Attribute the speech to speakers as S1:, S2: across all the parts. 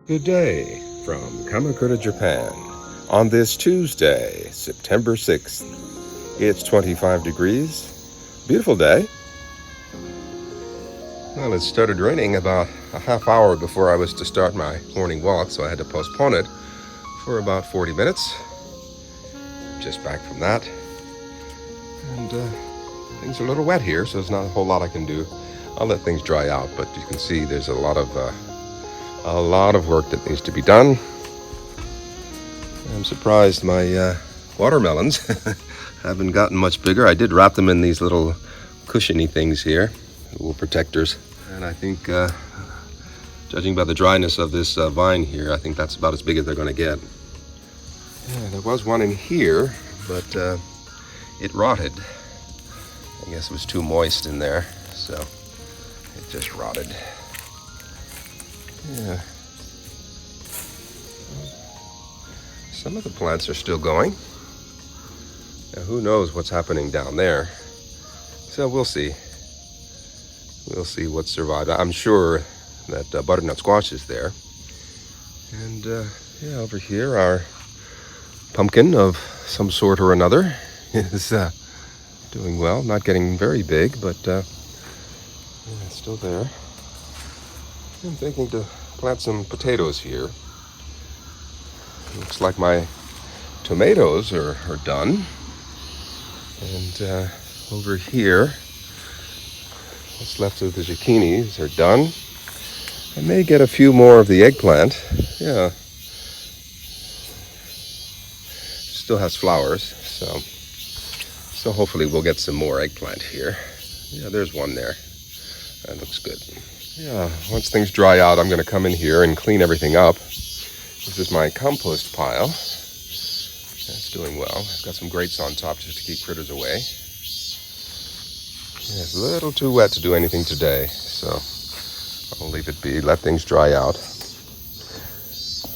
S1: Good day from Kamakura, Japan. On this Tuesday, September 6th, it's 25 degrees. Beautiful day. Well, it started raining about a half hour before I was to start my morning walk, so I had to postpone it for about 40 minutes. Just back from that. And things are a little wet here, so there's not a whole lot I can do. I'll let things dry out, but you can see there's a lot of work that needs to be done. I'm surprised my watermelons haven't gotten much bigger. I did wrap them in these little cushiony things here, little protectors. And I think, judging by the dryness of this vine here, I think that's about as big as they're going to get. Yeah, there was one in here, but it rotted. I guess it was too moist in there, so it just rotted. Yeah. Some of the plants are still going. Now, who knows what's happening down there? So we'll see. We'll see what survived. I'm sure that butternut squash is there. And yeah, over here our pumpkin of some sort or another is doing well. Not getting very big, but yeah, it's still there. I'm thinking to plant some potatoes here. Looks like my tomatoes are done. And over here, what's left of the zucchinis are done. I may get a few more of the eggplant. Yeah. Still has flowers, so hopefully we'll get some more eggplant here. Yeah, there's one there. That looks good. Yeah, once things dry out, I'm going to come in here and clean everything up. This is my compost pile. That's doing well. I've got some grates on top just to keep critters away. Yeah, it's a little too wet to do anything today, so I'll leave it be, let things dry out.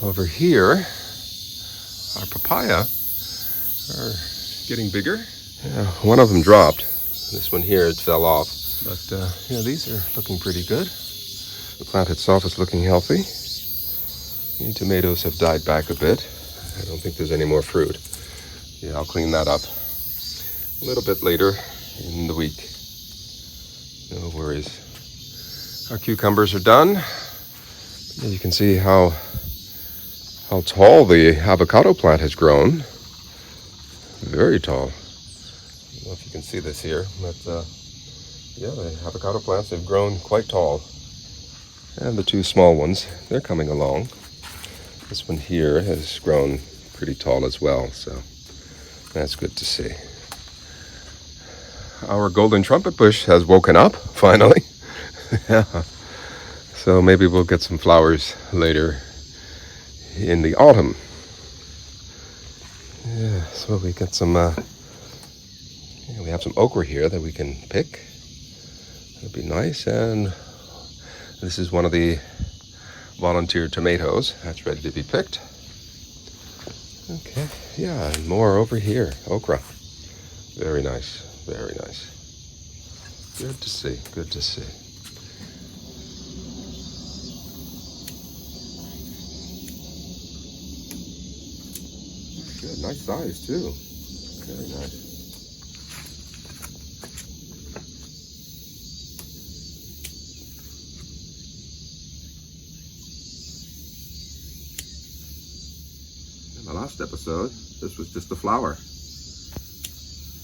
S1: Over here, our papaya are getting bigger. Yeah, one of them dropped. This one here, it fell off. But yeah, these are looking pretty good. The plant itself is looking healthy. The tomatoes have died back a bit. I don't think there's any more fruit. Yeah, I'll clean that up a little bit later in the week. No worries. Our cucumbers are done. And you can see how tall the avocado plant has grown. Very tall. I don't know if you can see this here, but yeah, the avocado plants have grown quite tall. And the two small ones, they're coming along. This one here has grown pretty tall as well, so that's good to see. Our golden trumpet bush has woken up, finally. Yeah. So maybe we'll get some flowers later in the autumn. Yeah, so we got some, we have some okra here that we can pick. That'd be nice. And this is one of the volunteer tomatoes. That's ready to be picked. Okay, yeah, and more over here. Okra. Very nice, very nice. Good to see, good to see. Good, nice size too. Very nice. In the last episode, this was just a flower.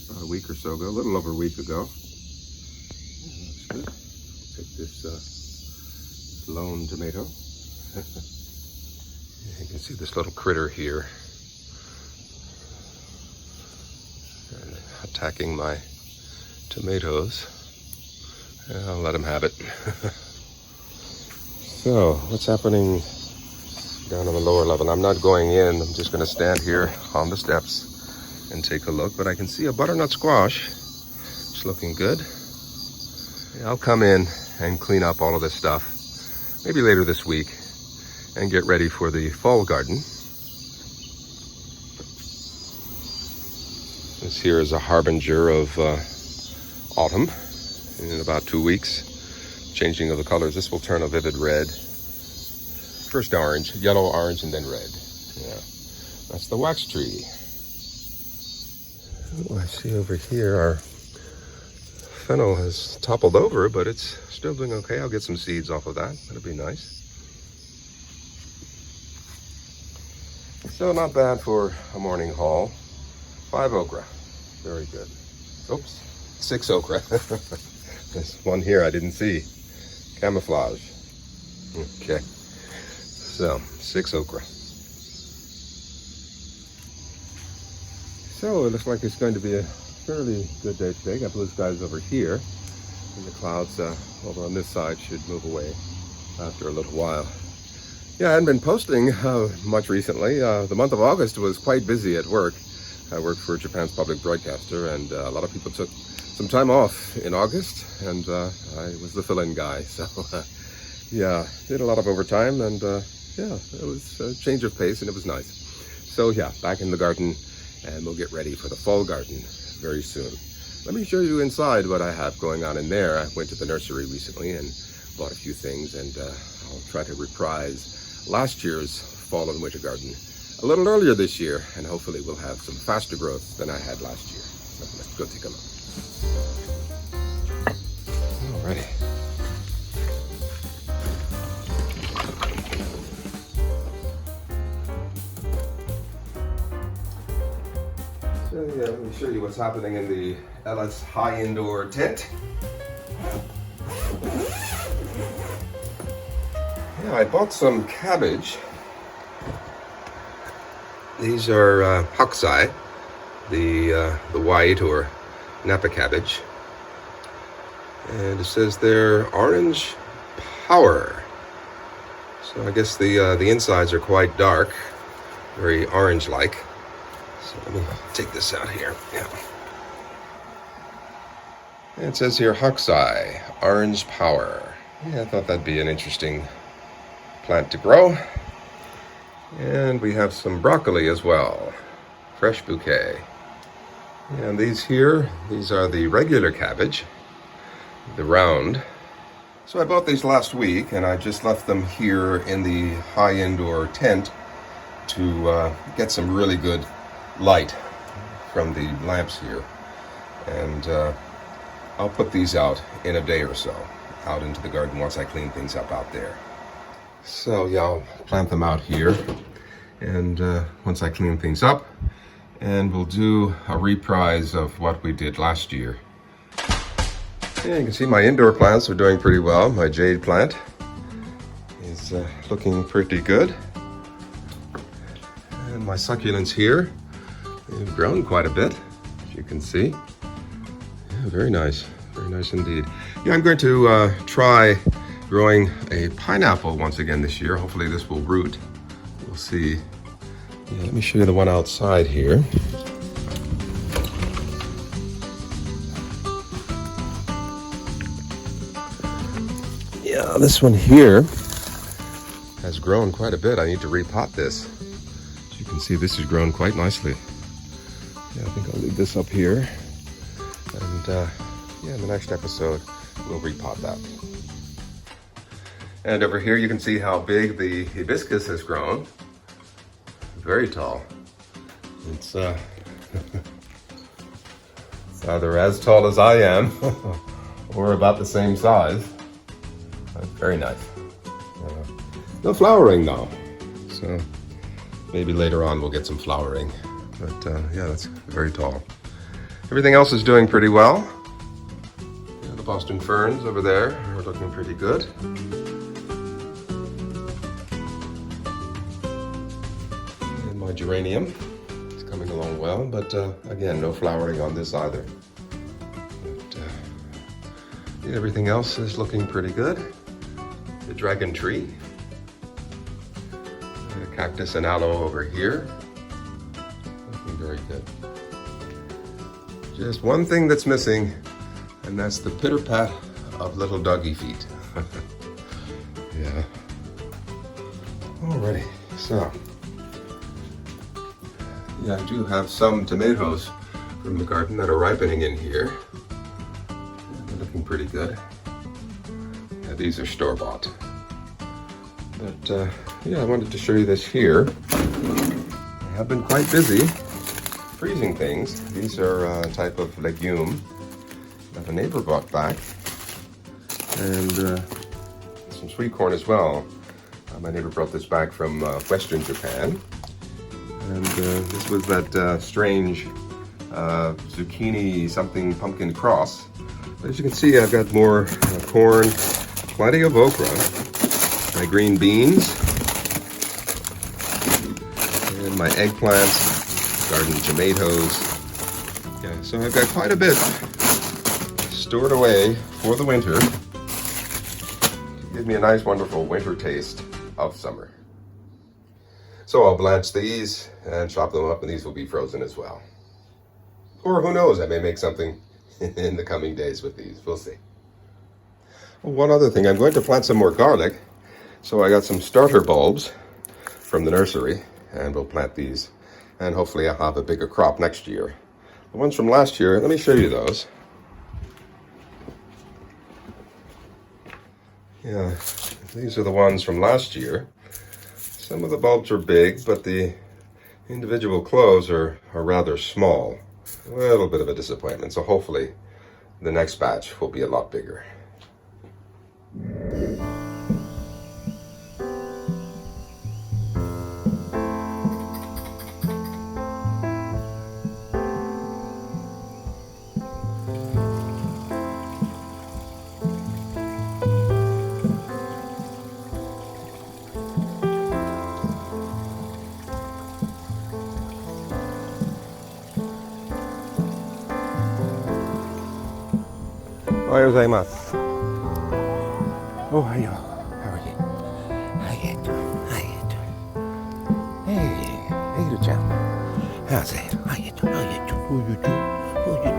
S1: About a week or so ago, a little over a week ago. Yeah, looks good. Take this lone tomato. You can see this little critter here attacking my tomatoes. I'll let him have it. So, what's happening down on the lower level? I'm not going in. I'm just going to stand here on the steps and take a look. But I can see a butternut squash. It's looking good. Yeah, I'll come in and clean up all of this stuff maybe later this week and get ready for the fall garden. This here is a harbinger of autumn. In about 2 weeks, changing of the colors. This will turn a vivid red first orange, yellow, orange, and then red. Yeah, that's the wax tree. Oh, I see over here our fennel has toppled over, but it's still doing okay. I'll get some seeds off of that. That'll be nice. So not bad for a morning haul. 5 okra, very good. Oops, 6 okra. There's one here I didn't see. Camouflage. Okay, so 6 okra. So it looks like it's going to be a fairly good day today. Got blue skies over here, and the clouds over on this side should move away after a little while. Yeah, I hadn't been posting much recently. The month of August was quite busy at work. I worked for Japan's public broadcaster, and a lot of people took some time off in August, and I was the fill-in guy. So yeah, did a lot of overtime, and yeah, it was a change of pace, and it was nice. So yeah, back in the garden, and we'll get ready for the fall garden very soon. Let me show you inside what I have going on in there. I went to the nursery recently and bought a few things, and I'll try to reprise last year's fall and winter garden a little earlier this year, and hopefully we'll have some faster growth than I had last year. So let's go take a look. Alrighty. So yeah, let me show you what's happening in the Ellis high indoor tent. Yeah, I bought some cabbage. These are hokusai, the white or Napa cabbage. And it says they're orange power. So I guess the insides are quite dark, very orange-like. So let me take this out here. Yeah. And it says here hokusai, orange power. Yeah, I thought that'd be an interesting plant to grow. And we have some broccoli as well, fresh bouquet. And these here, these are the regular cabbage, the round. So I bought these last week, and I just left them here in the high indoor tent to get some really good light from the lamps here. And I'll put these out in a day or so, out into the garden once I clean things up out there. So yeah, I'll plant them out here, and once I clean things up, and we'll do a reprise of what we did last year. Yeah, you can see my indoor plants are doing pretty well. My jade plant is looking pretty good. And my succulents here, they've grown quite a bit, as you can see. Yeah, very nice indeed. Yeah, I'm going to try growing a pineapple once again this year. Hopefully this will root. We'll see. Yeah, let me show you the one outside here. Yeah, this one here has grown quite a bit. I need to repot this. As you can see, this has grown quite nicely. Yeah, I think I'll leave this up here. And yeah, in the next episode, we'll repot that. And over here you can see how big the hibiscus has grown. Very tall. It's either as tall as I am or about the same size. Very nice. No flowering now. So maybe later on we'll get some flowering. But yeah, that's very tall. Everything else is doing pretty well. Yeah, the Boston ferns over there are looking pretty good. My geranium is coming along well, but again, no flowering on this either. But, yeah, everything else is looking pretty good. The dragon tree, the cactus and aloe over here, looking very good. Just one thing that's missing, and that's the pitter-pat of little doggy feet. Yeah. Alrighty, so. Yeah, I do have some tomatoes from the garden that are ripening in here. They're looking pretty good. Yeah, these are store-bought. But yeah, I wanted to show you this here. I have been quite busy freezing things. These are a type of legume that a neighbor brought back. And some sweet corn as well. My neighbor brought this back from Western Japan. And this was that strange zucchini something pumpkin cross. But as you can see, I've got more corn, plenty of okra, my green beans, and my eggplants, garden tomatoes. Yeah, so I've got quite a bit stored away for the winter to give me a nice, wonderful winter taste of summer. So I'll blanch these and chop them up, and these will be frozen as well. Or who knows, I may make something in the coming days with these. We'll see. Well, one other thing, I'm going to plant some more garlic. So I got some starter bulbs from the nursery, and we'll plant these. And hopefully I'll have a bigger crop next year. The ones from last year, let me show you those. Yeah, these are the ones from last year. Some of the bulbs are big, but the individual cloves are rather small. A little bit of a disappointment, so hopefully the next batch will be a lot bigger. Ohayou gozaimasu. Ohayou. How are you? How you doing? How you doing? Hey, Ada-chan. How's it? How you doing? How you doing? Who you doing? Who you